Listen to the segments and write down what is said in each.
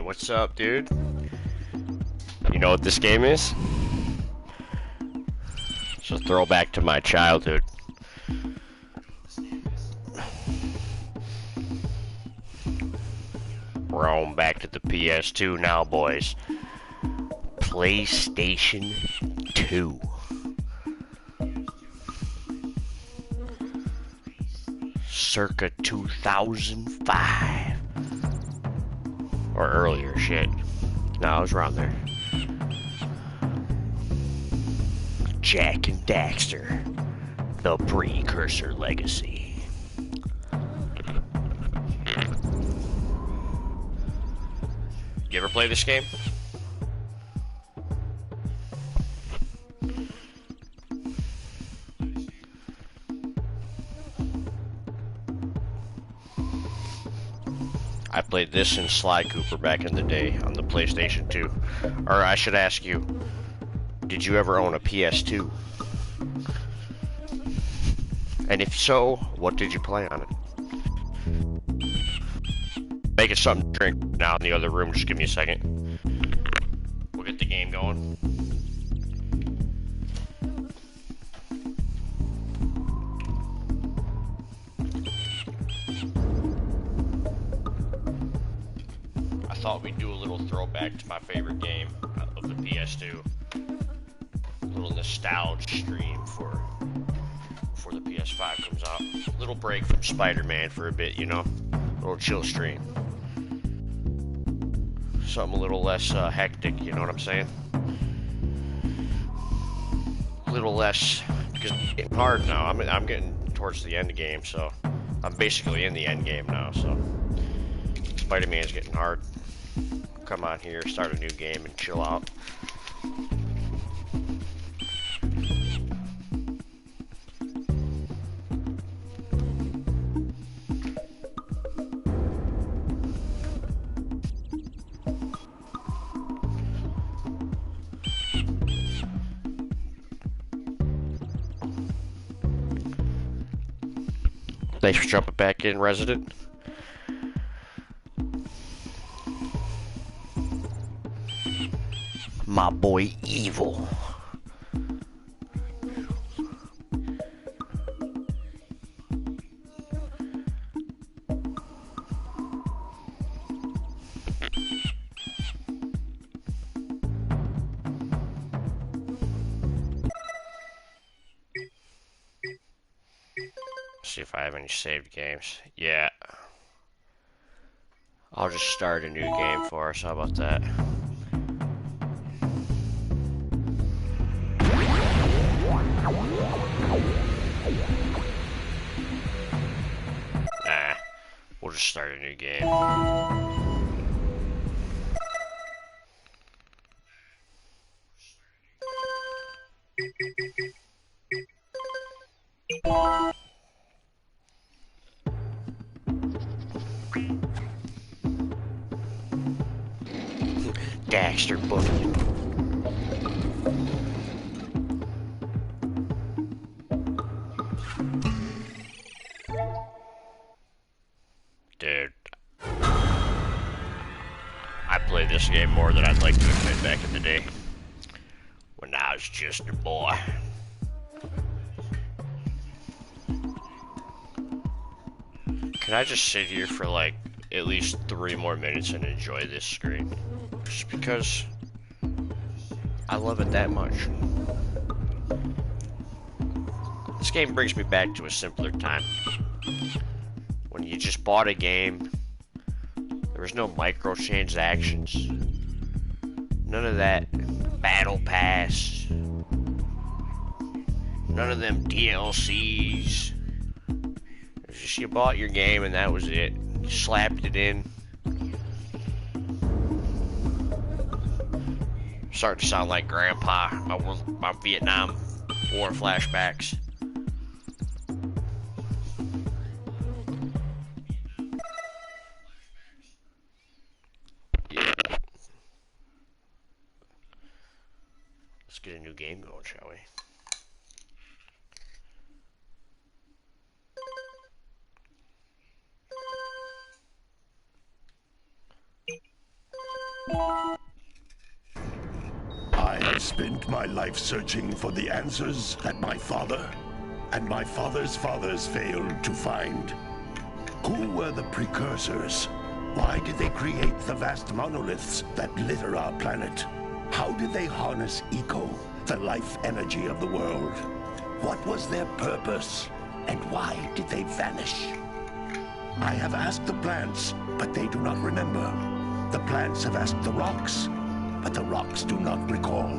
What's up, dude? You know what this game is? It's a throwback to my childhood. We're on back to the PS2 now, boys. PlayStation 2. Circa 2005. Or earlier, shit. No, I was around there. Jak and Daxter. The Precursor Legacy. You ever play this game? I played this in Sly Cooper back in the day on the PlayStation 2. Or I should ask you, did you ever own a PS2? And if so, what did you play on it? Making something to drink now in the other room, just give me a second. We'll get the game going. I thought we'd do a little throwback to my favorite game of the PS2. A little nostalgia stream for before the PS5 comes out. A little break from Spider-Man for a bit, you know? A little chill stream. Something a little less hectic, you know what I'm saying? A little less, because it's getting hard now. I'm getting towards the end game, so I'm basically in the end game now, so Spider-Man's getting hard. Come on here, start a new game and chill out. Thanks for jumping back in, Resident. My boy Evil. See if I have any saved games. Yeah. I'll just start a new game for us. How about that? Nah. We'll just start a new game. Daxter boogie. Dude, I played this game more than I'd like to admit back in the day. When I was just a boy. Can I just sit here for like at least 3 more minutes and enjoy this screen? Just because I love it that much. This game brings me back to a simpler time. When you just bought a game, there was no microtransactions. None of that battle pass. None of them DLCs. It was just you bought your game and that was it. You slapped it in. Starting to sound like Grandpa. My Vietnam War flashbacks. Yeah. Let's get a new game going, shall we? I have spent my life searching for the answers that my father and my father's fathers failed to find. Who were the precursors? Why did they create the vast monoliths that litter our planet? How did they harness eco, the life energy of the world? What was their purpose? And why did they vanish? I have asked the plants, but they do not remember. The plants have asked the rocks, but the rocks do not recall.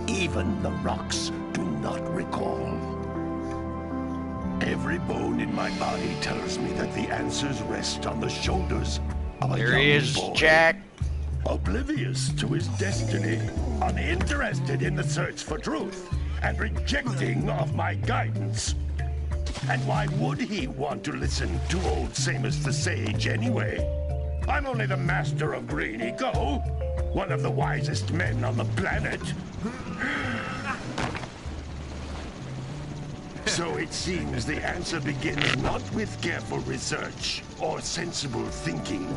Even the rocks do not recall. Every bone in my body tells me that the answers rest on the shoulders of a There he young is, boy. Jack. Oblivious to his destiny, uninterested in the search for truth, and rejecting of my guidance. And why would he want to listen to old Samus the Sage anyway? I'm only the master of green eco, one of the wisest men on the planet. So it seems the answer begins not with careful research or sensible thinking.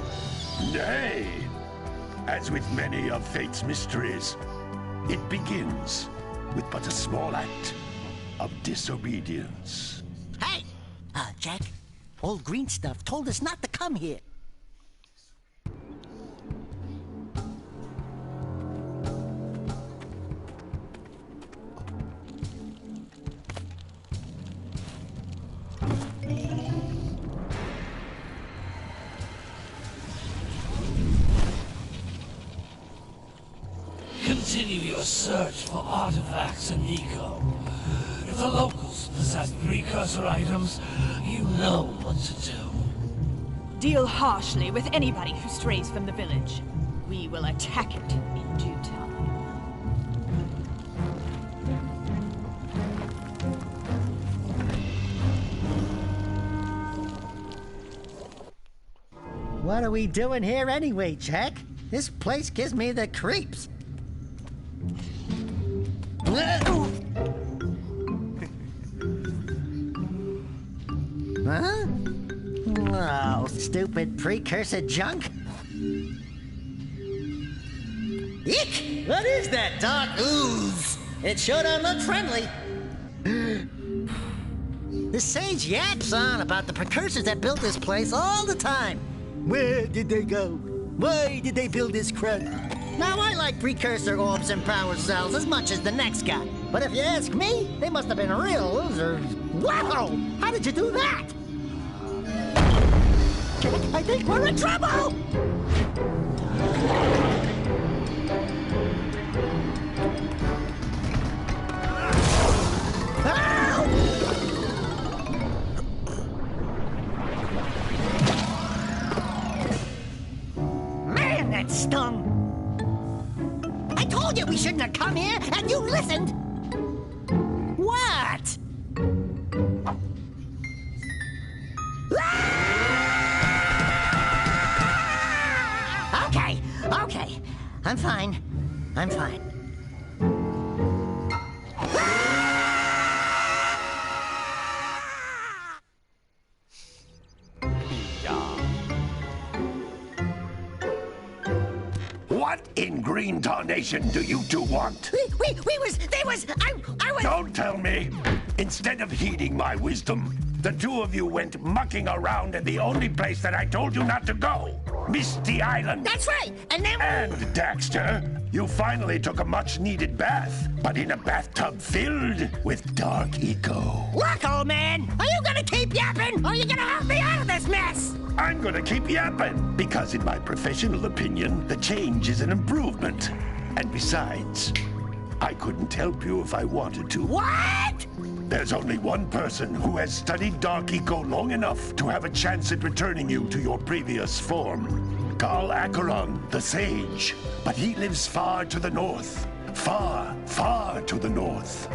Nay, as with many of fate's mysteries, it begins with but a small act of disobedience. Hey! Jack, old green stuff told us not to come here. Continue your search for artifacts and eco. If the locals possess precursor items, you know what to do. Deal harshly with anybody who strays from the village. We will attack it in due time. What are we doing here anyway, Jack? This place gives me the creeps. Huh? Oh, stupid precursor junk. Eek! What is that dark ooze? It sure don't look friendly. The sage yaps on about the precursors that built this place all the time. Where did they go? Why did they build this crud? Now, I like precursor orbs and power cells as much as the next guy. But if you ask me, they must have been real losers. Wow! How did you do that? I think we're in trouble! Man, that stung! I told you we shouldn't have come here, and you listened! What? Okay. I'm fine. I'm fine. What in green tarnation do you two want? I was... Don't tell me! Instead of heeding my wisdom, the two of you went mucking around in the only place that I told you not to go. Misty Island. That's right, and then... And, Daxter, you finally took a much-needed bath, but in a bathtub filled with dark eco. Look, old man, are you gonna keep yapping, or are you gonna help me out of this mess? I'm gonna keep yapping, because in my professional opinion, the change is an improvement. And besides, I couldn't help you if I wanted to. What? There's only one person who has studied Dark Eco long enough to have a chance at returning you to your previous form. Carl Acheron, the Sage. But he lives far to the north. Far, far to the north.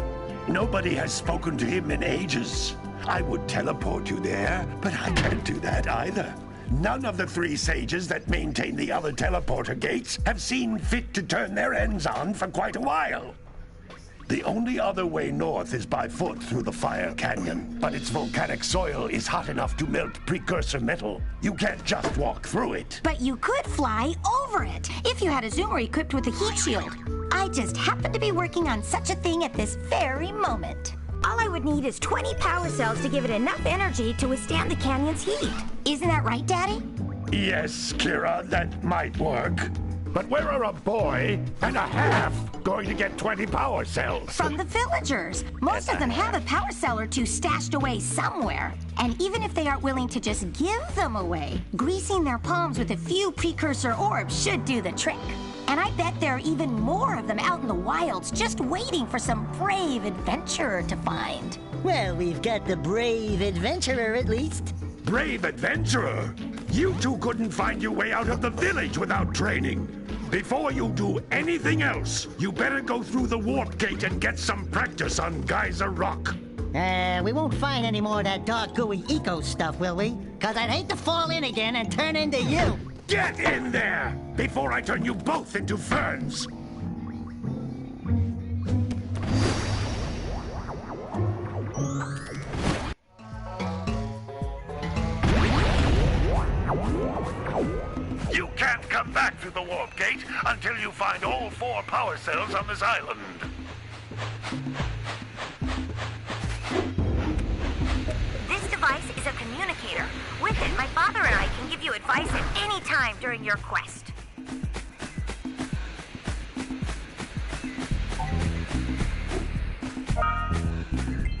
Nobody has spoken to him in ages. I would teleport you there, but I can't do that either. None of the three sages that maintain the other teleporter gates have seen fit to turn their ends on for quite a while. The only other way north is by foot through the Fire Canyon, but its volcanic soil is hot enough to melt precursor metal. You can't just walk through it. But you could fly over it if you had a zoomer equipped with a heat shield. I just happen to be working on such a thing at this very moment. All I would need is 20 power cells to give it enough energy to withstand the canyon's heat. Isn't that right, Daddy? Yes, Kira, that might work. But where are a boy and a half going to get 20 power cells? From the villagers. Most of them have a power cell or two stashed away somewhere. And even if they aren't willing to just give them away, greasing their palms with a few precursor orbs should do the trick. And I bet there are even more of them out in the wilds just waiting for some brave adventurer to find. Well, we've got the brave adventurer at least. Brave adventurer? You two couldn't find your way out of the village without training. Before you do anything else, you better go through the warp gate and get some practice on Geyser Rock. We won't find any more of that dark gooey eco stuff, will we? 'Cause I'd hate to fall in again and turn into you. Get in there before I turn you both into ferns. You can't come back through the warp gate until you find all 4 power cells on this island. This device is a communicator. With it, my father and I can give you advice at any time during your quest.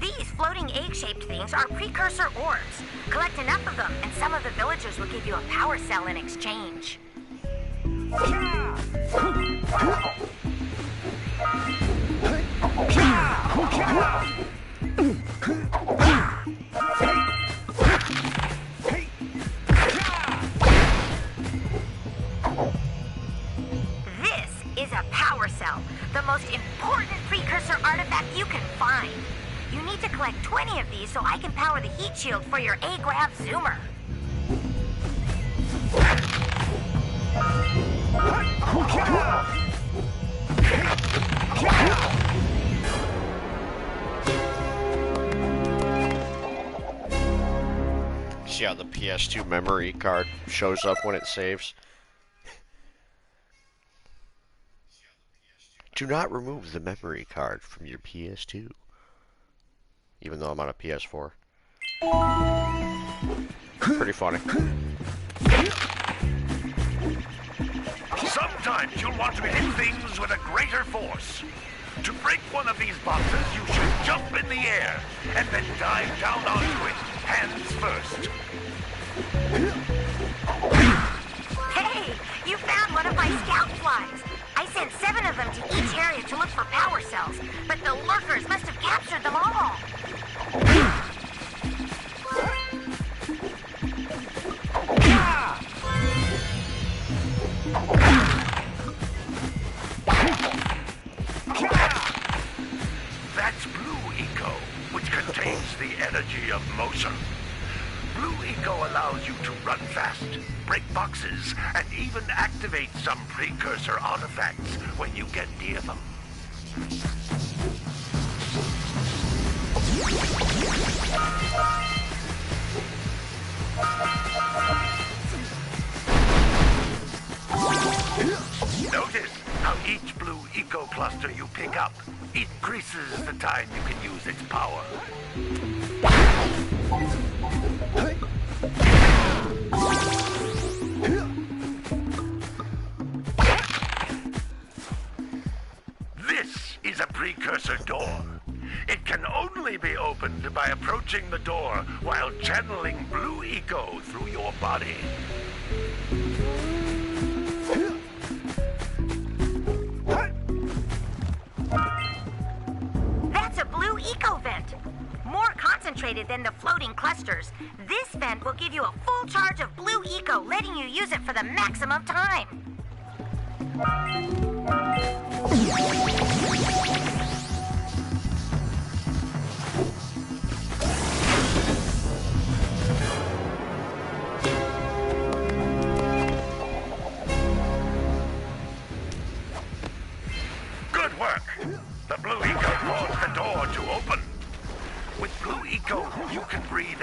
These floating egg-shaped things are precursor orbs. Collect enough of them, and some of the villagers will give you a power cell in exchange. This is a power cell, the most important precursor artifact you can find. You need to collect 20 of these so I can power the heat shield for your A-Grav zoomer. See how the PS2 memory card shows up when it saves? Do not remove the memory card from your PS2. Even though I'm on a PS4. Pretty funny. Sometimes you'll want to hit things with a greater force. To break one of these boxes, you should jump in the air and then dive down onto it, hands first. Hey, you found one of my scout flies. I sent 7 of them to each area to look for power cells, but the lurkers must have captured them all. That's Blue Eco, which contains the energy of motion. Blue Eco allows you to run fast, break boxes, and even activate some precursor artifacts when you get near them. Notice how each Blue Eco cluster you pick up increases the time you can use its power. This is a precursor door. It can only be opened by approaching the door while channeling Blue Eco through your body. That's a Blue Eco vent. More concentrated than the floating clusters. This vent will give you a full charge of Blue Eco, letting you use it for the maximum time. Good work. The Blue Eco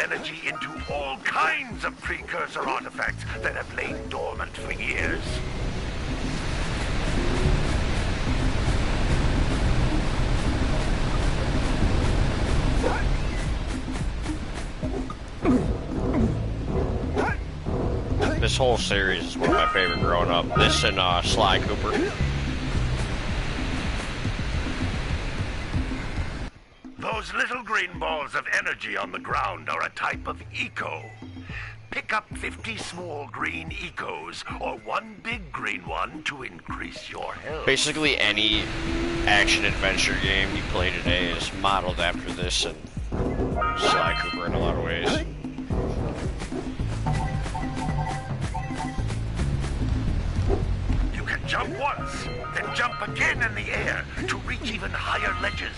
energy into all kinds of precursor artifacts that have lain dormant for years. This whole series is one of my favorite growing up. This and Sly Cooper. Those little green balls of energy on the ground are a type of eco. Pick up 50 small green ecos, or one big green one to increase your health. Basically any action-adventure game you play today is modeled after this and Sly Cooper in a lot of ways. You can jump once, then jump again in the air to reach even higher ledges.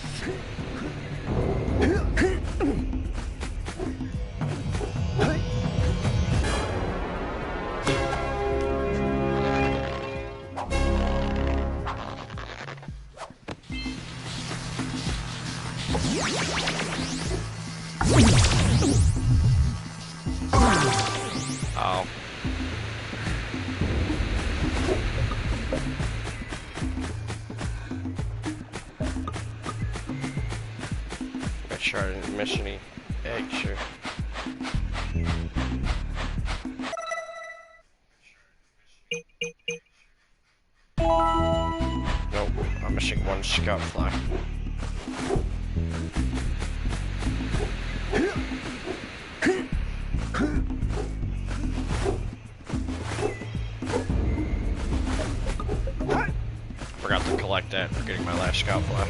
Oh. Make sure I didn't miss any eggs here. Nope, I'm missing one scout fly. Forgot to collect that for getting my last scout fly.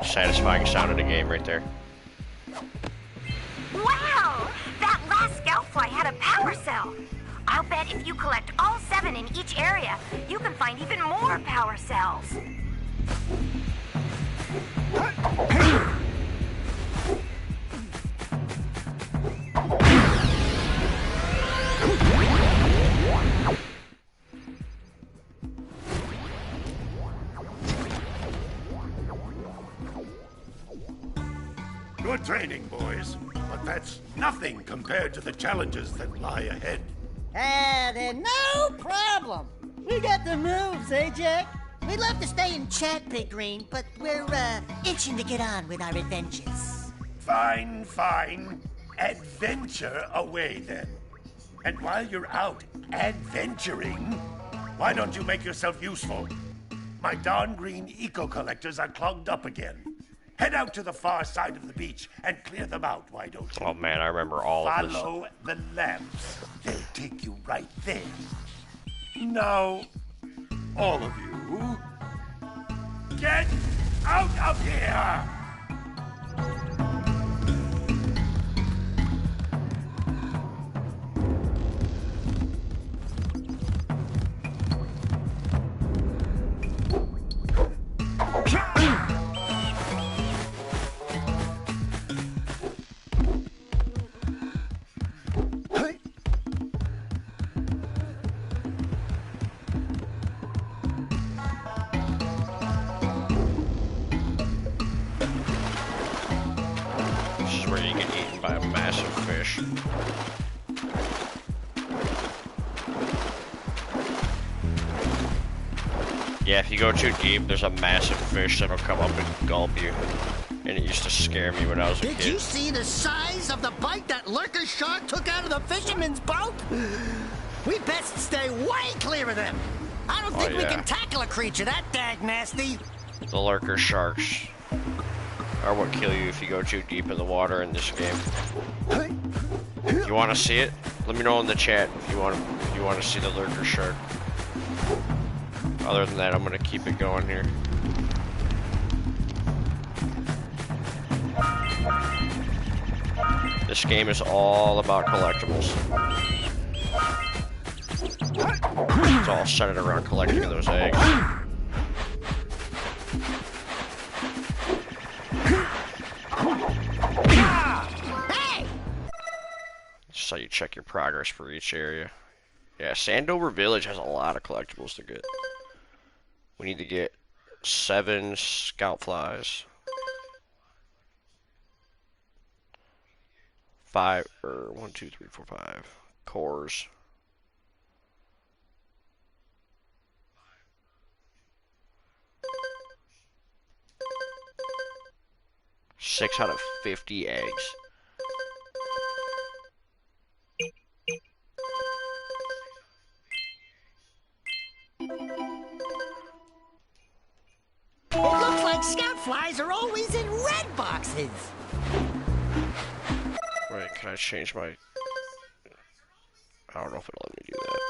Satisfying sound of the game right there. Wow! That last scout fly had a power cell. I'll bet if you collect all 7 in each area, you can find even more power cells. Good training, boys, but that's nothing compared to the challenges that lie ahead. Then no problem. We got the moves, eh, Jack? We'd love to stay and chat, Big Green, but we're, itching to get on with our adventures. Fine, fine. Adventure away, then. And while you're out adventuring, why don't you make yourself useful? My darn green eco-collectors are clogged up again. Head out to the far side of the beach and clear them out, why don't you? Oh man, I remember all of this. Follow the lamps. They'll take you right there. Now, all of you, get out of here! Yeah, if you go too deep, there's a massive fish that'll come up and gulp you. And it used to scare me when I was a kid. Did you see the size of the bite that lurker shark took out of the fisherman's boat? We best stay way clear of them. I don't think we can tackle a creature that dag nasty. The lurker sharks are what kill you if you go too deep in the water in this game. You want to see it? Let me know in the chat if you want to see the lurker shark. Other than that, I'm gonna keep it going here. This game is all about collectibles. It's all centered around collecting those eggs. This is how you check your progress for each area. Yeah, Sandover Village has a lot of collectibles to get. We need to get 7 scout flies. 5 or 1, 2, 3, 4, 5 cores. 6 out of 50 eggs. It looks like scout flies are always in red boxes. Wait, can I change my... I don't know if it'll let me do that.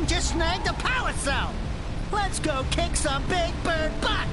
Just snagged a power cell. Let's go kick some big bird butt.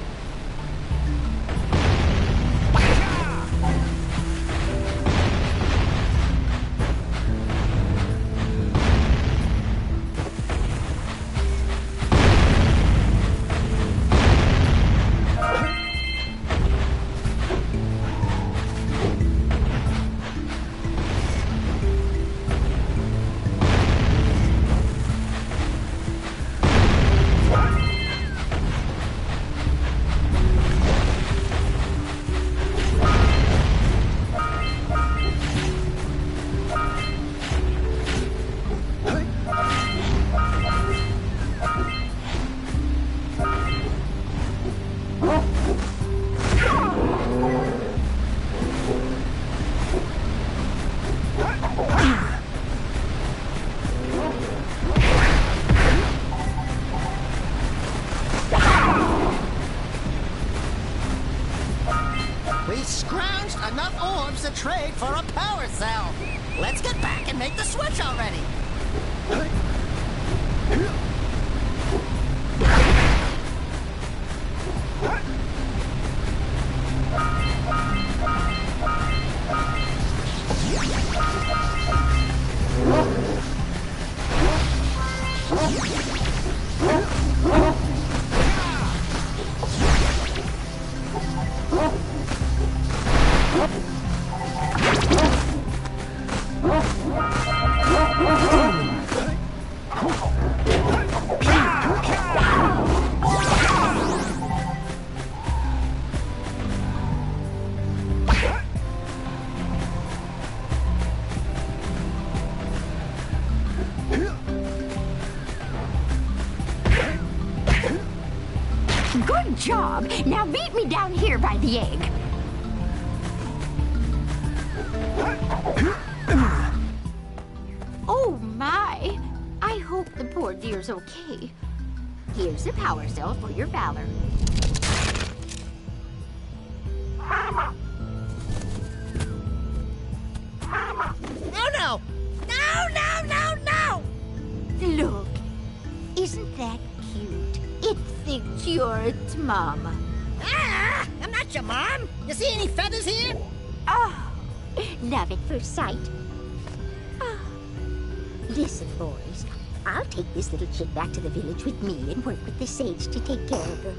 To trade for a power cell. Let's get back and make the switch already. Good job. Now meet me down here by the egg. Oh my. I hope the poor dear's okay. Here's a power cell for your valor. your mama. Ah, I'm not your mom. You see any feathers here? Oh, love at first sight. Oh. Listen, boys. I'll take this little chick back to the village with me and work with the sage to take care of her.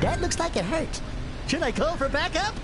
That looks like it hurt. Should I call for backup?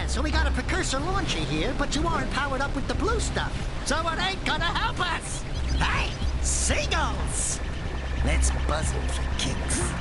So we got a precursor launcher here, but you aren't powered up with the blue stuff. So it ain't gonna help us. Hey, seagulls! Let's buzz them for kicks.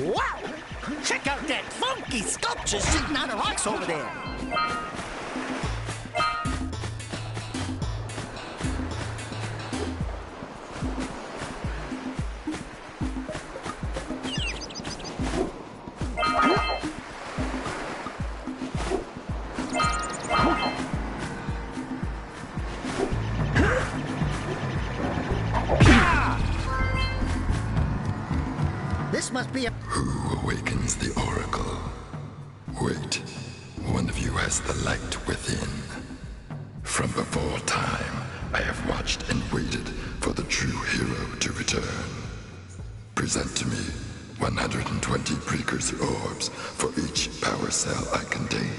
Wow! Check out that funky sculpture sitting on the rocks over there. This must be a... Who awakens the oracle? Wait, one of you has the light within. From before time, I have watched and waited for the true hero to return. Present to me 120 precursor orbs for each power cell I contain.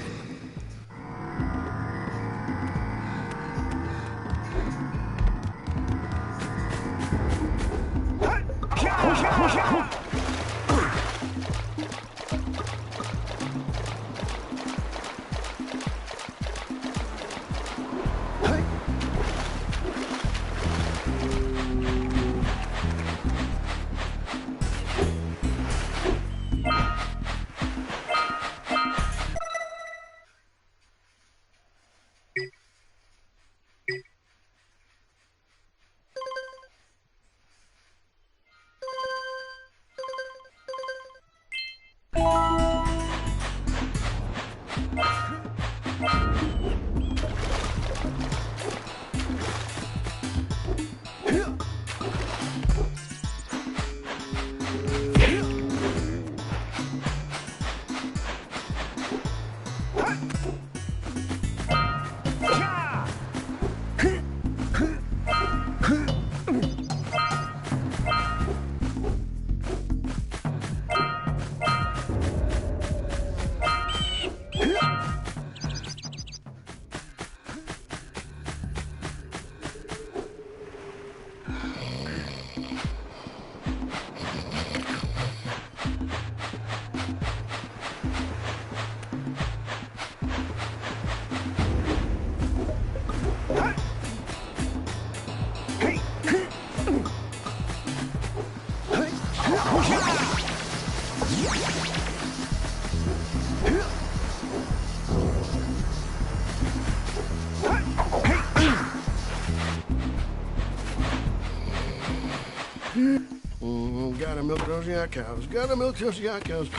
Gotta milk those yak cows. Gotta milk those yak cows.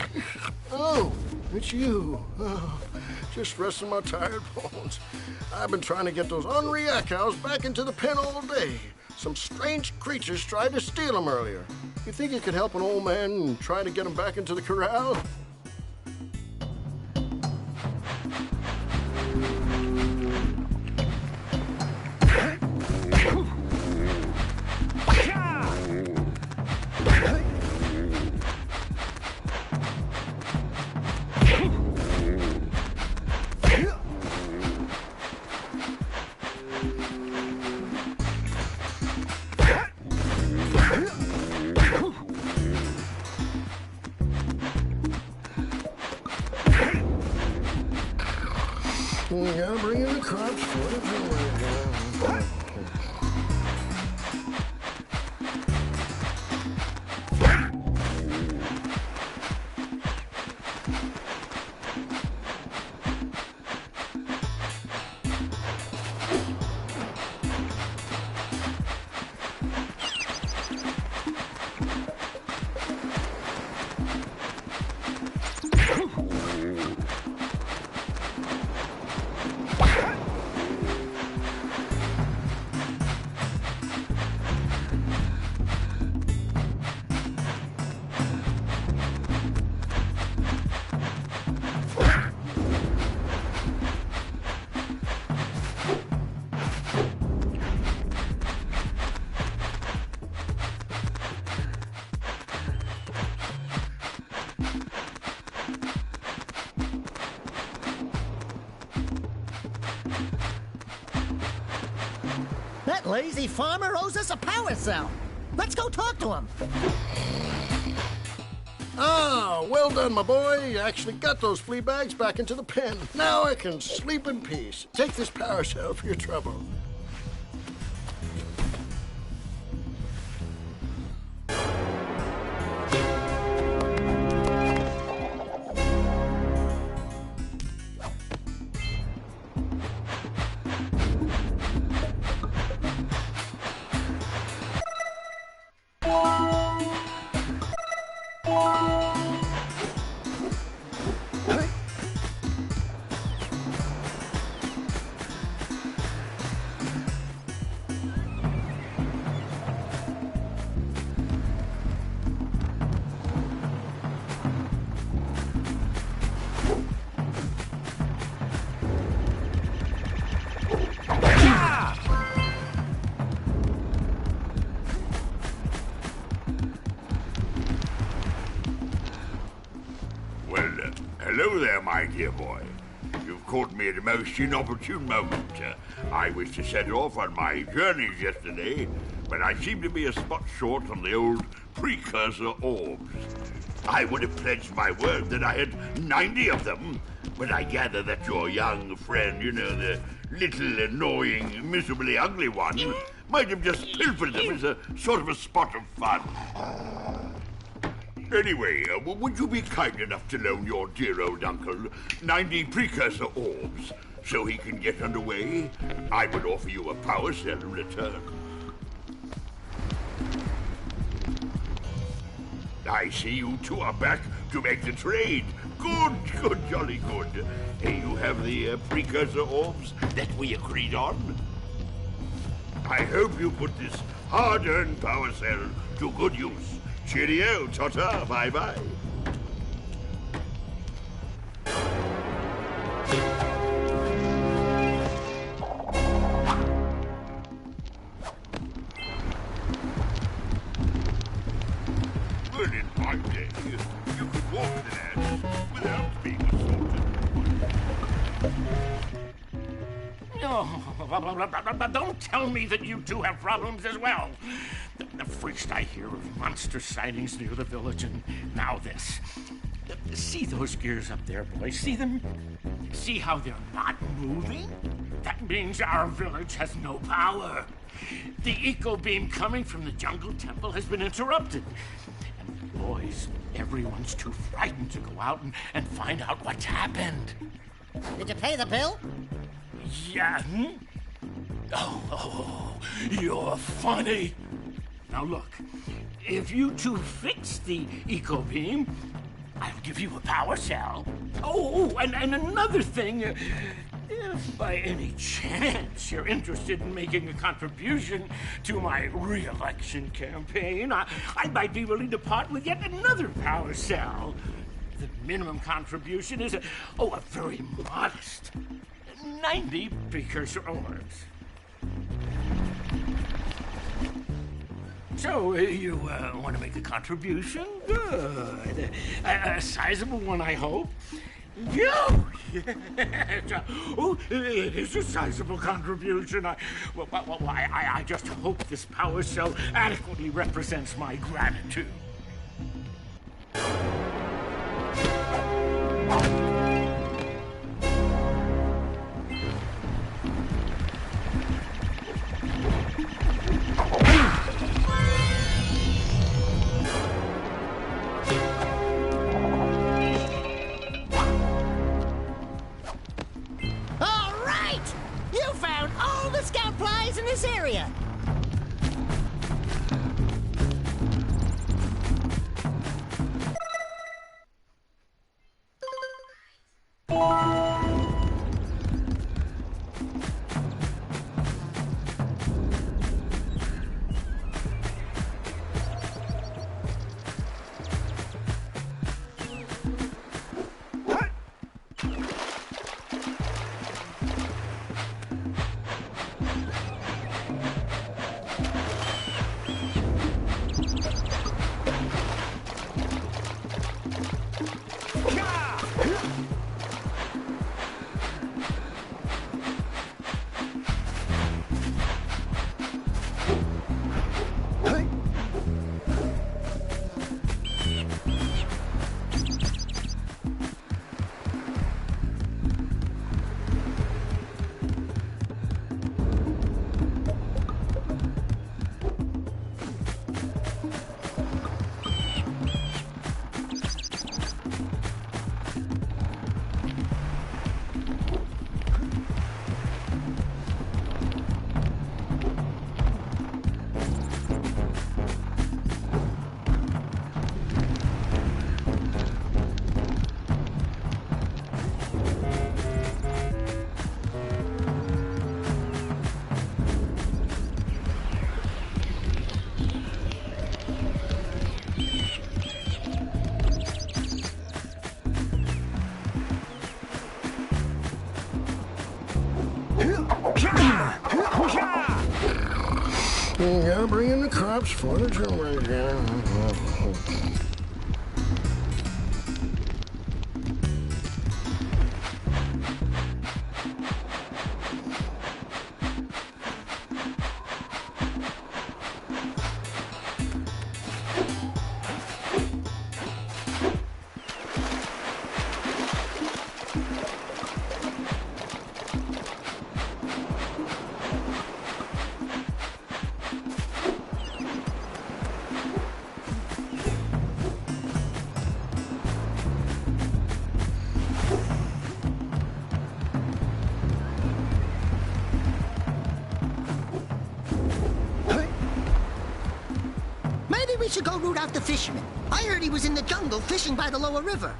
Oh, it's you. Oh, just resting my tired bones. I've been trying to get those ornery yak cows back into the pen all day. Some strange creatures tried to steal them earlier. You think you could help an old man and try to get them back into the corral? Yeah, bring in the crops for it. That lazy farmer owes us a power cell. Let's go talk to him. Ah, well done, my boy. You actually got those flea bags back into the pen. Now I can sleep in peace. Take this power cell for your trouble. Hello there, my dear boy. You've caught me at a most inopportune moment. I was to set off on my journeys yesterday, but I seem to be a spot short on the old precursor orbs. I would have pledged my word that I had 90 of them, but I gather that your young friend, you know, the little annoying, miserably ugly one, might have just pilfered them as a sort of a spot of fun. Anyway, would you be kind enough to loan your dear old uncle 90 precursor orbs so he can get underway? I would offer you a power cell in return. I see you two are back to make the trade. Good, jolly good. You have the precursor orbs that we agreed on? I hope you put this hard-earned power cell to good use. Cheerio, ta-ta, bye-bye. Well, in my day, you could walk the land without being assaulted. Don't tell me that you two have problems as well. First I hear of monster sightings near the village, and now this. See those gears up there, boys? See them? See how they're not moving? That means our village has no power. The eco beam coming from the jungle temple has been interrupted. And boys, everyone's too frightened to go out and find out what's happened. Did you pay the bill? Yeah. Oh, you're funny. Now look, if you two fix the eco beam, I'll give you a power cell. Oh, and another thing, if by any chance you're interested in making a contribution to my re-election campaign, I might be willing to part with yet another power cell. The minimum contribution is a very modest 90 precursor orbs. So, you want to make a contribution? Good. A sizable one, I hope. Yes. Oh, it is a sizable contribution. I just hope this power cell adequately represents my gratitude. In this area. Yeah, bring in the cops for the drummer again. Maybe we should go root out the fisherman. I heard he was in the jungle fishing by the lower river.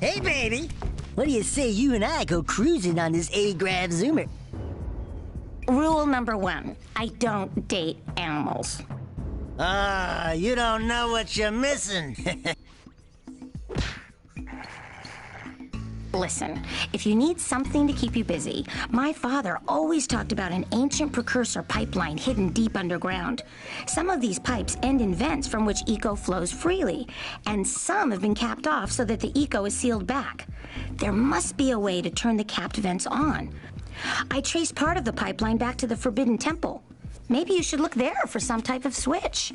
Hey, baby. What do you say you and I go cruising on this A-Grav Zoomer? Rule number 1, I don't date animals. Ah, you don't know what you're missing. Listen, if you need something to keep you busy, my father always talked about an ancient precursor pipeline hidden deep underground. Some of these pipes end in vents from which eco flows freely, and some have been capped off so that the eco is sealed back. There must be a way to turn the capped vents on. I traced part of the pipeline back to the Forbidden Temple. Maybe you should look there for some type of switch.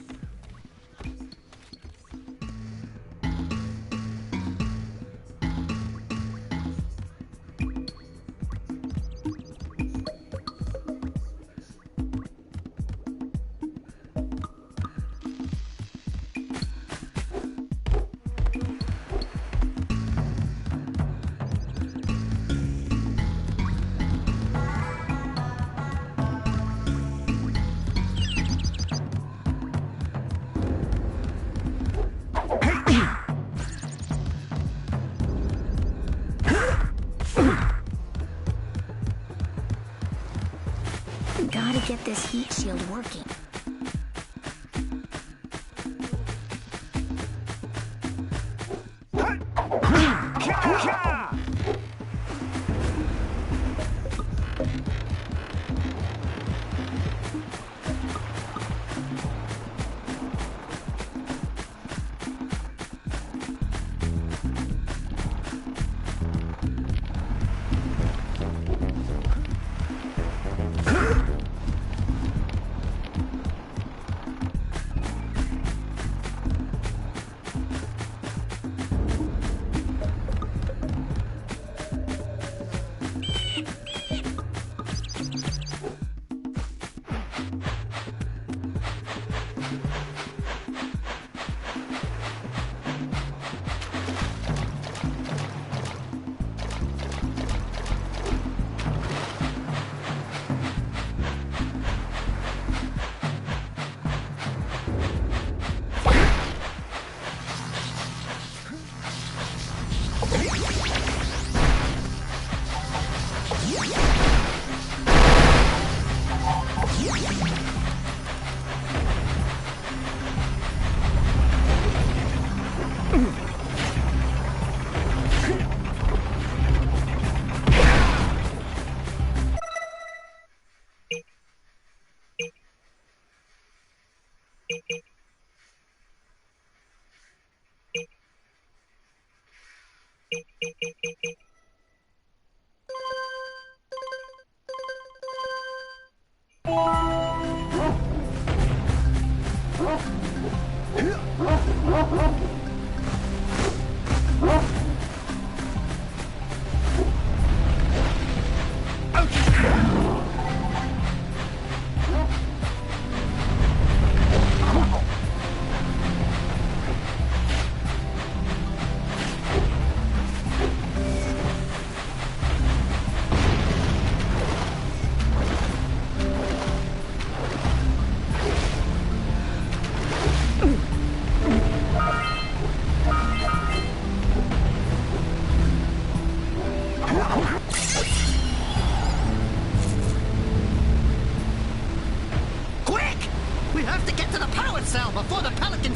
Gotta get this heat shield working.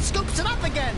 scoops it up again.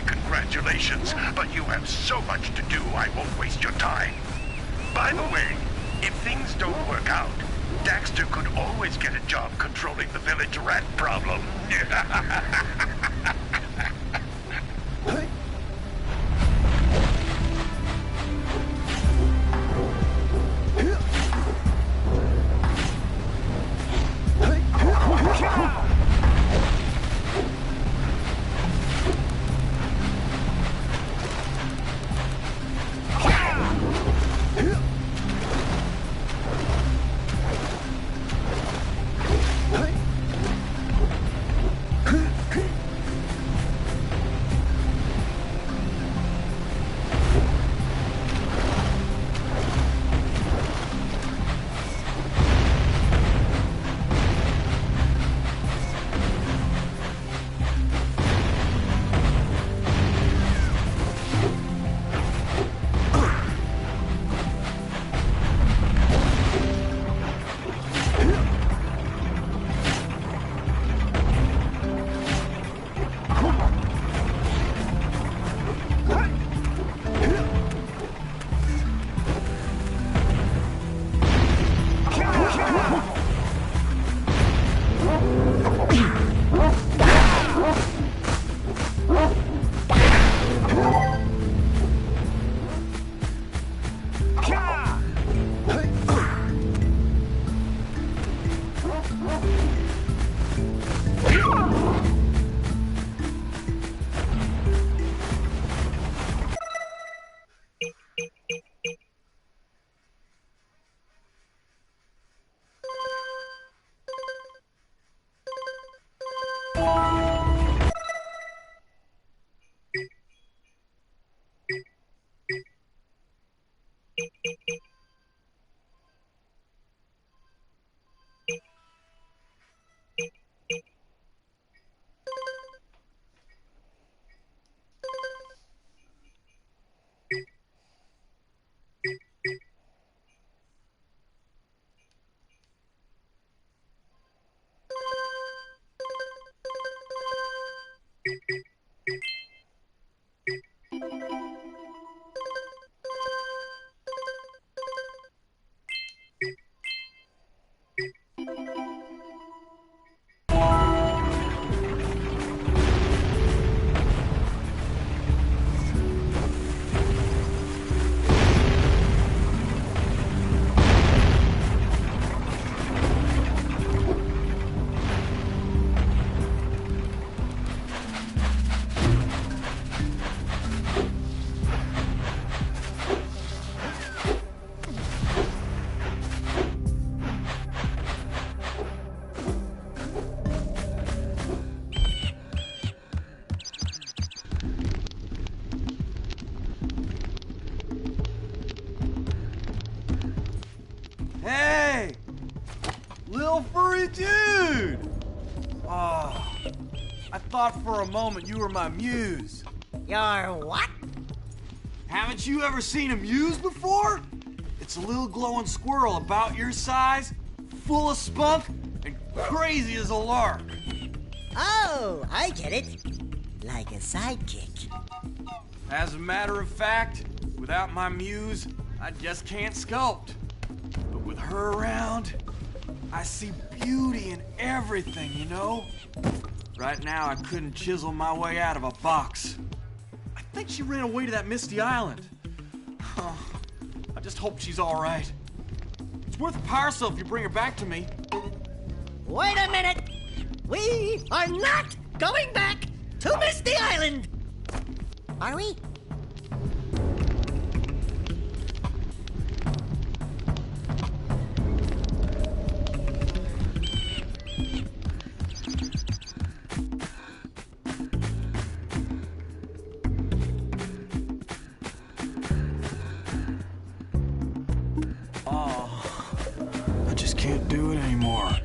Congratulations, but you have so much to do, I won't waste your time. By the way, if things don't work out, Daxter could always get a job controlling the village rat problem. Lil furry dude! Oh, I thought for a moment you were my muse. Your what? Haven't you ever seen a muse before? It's a little glowing squirrel about your size, full of spunk, and crazy as a lark. Oh, I get it. Like a sidekick. As a matter of fact, without my muse, I just can't sculpt. But with her around, I see beauty in everything, you know? Right now, I couldn't chisel my way out of a box. I think she ran away to that misty island. I just hope she's all right. It's worth a power cell if you bring her back to me. Wait a minute! We are not going back to Misty Island! Are we? I just can't do it anymore.